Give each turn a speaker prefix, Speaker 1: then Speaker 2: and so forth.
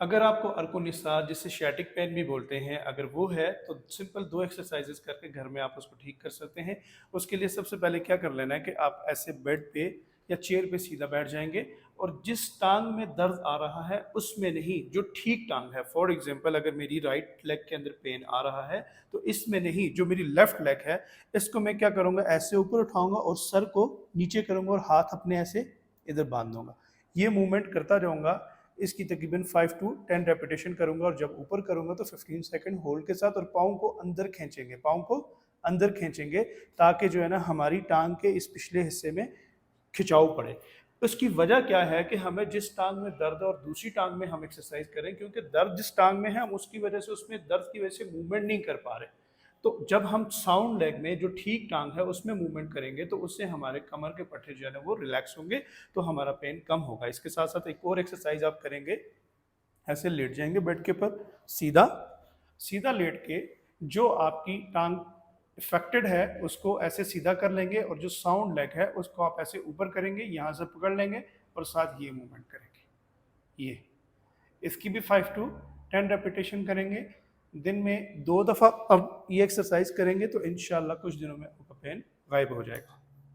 Speaker 1: अगर आपको अर्कोनिसार जिसे शैटिक पेन भी बोलते हैं अगर वो है तो सिंपल 2 एक्सरसाइजेस करके घर में आप उसको ठीक कर सकते हैं। उसके लिए सबसे पहले क्या कर लेना है कि आप ऐसे बेड पे या चेयर पे सीधा बैठ जाएंगे और जिस टांग में दर्द आ रहा है उसमें नहीं, जो ठीक टांग है, फॉर एग्जांपल अगर मेरी राइट लेग के अंदर पेन आ रहा है तो इसमें नहीं, जो मेरी लेफ्ट लेग है इसको मैं क्या करूँगा, ऐसे ऊपर उठाऊंगा और सर को नीचे करूँगा और हाथ अपने ऐसे इधर बांध दूंगा। ये मूवमेंट करता जाऊंगा, इसकी तकरीबन 5 टू 10 रेपिटेशन करूंगा और जब ऊपर करूंगा तो 15 सेकंड होल्ड के साथ और पाँव को अंदर खींचेंगे, पाँव को अंदर खींचेंगे ताकि जो है ना हमारी टांग के इस पिछले हिस्से में खिंचाव पड़े। उसकी वजह क्या है कि हमें जिस टांग में दर्द है और दूसरी टांग में हम एक्सरसाइज करें, क्योंकि दर्द जिस टांग में है हम उसकी वजह से उसमें दर्द की वजह से मूवमेंट नहीं कर पा रहे। तो जब हम साउंड लेग में जो ठीक टांग है उसमें मूवमेंट करेंगे तो उससे हमारे कमर के पट्टे जो है ना वो रिलैक्स होंगे, तो हमारा पेन कम होगा। इसके साथ साथ एक और एक्सरसाइज आप करेंगे, ऐसे लेट जाएंगे बेड के पर, सीधा सीधा लेट के जो आपकी टांग इफेक्टेड है उसको ऐसे सीधा कर लेंगे और जो साउंड लेग है उसको आप ऐसे ऊपर करेंगे, यहाँ से पकड़ लेंगे और साथ ये मूवमेंट करेंगे। ये इसकी भी 5 टू 10 रेपिटेशन करेंगे, दिन में 2 दफ़ा अब ये एक्सरसाइज करेंगे तो इंशाल्लाह कुछ दिनों में आपका पेन गायब हो जाएगा।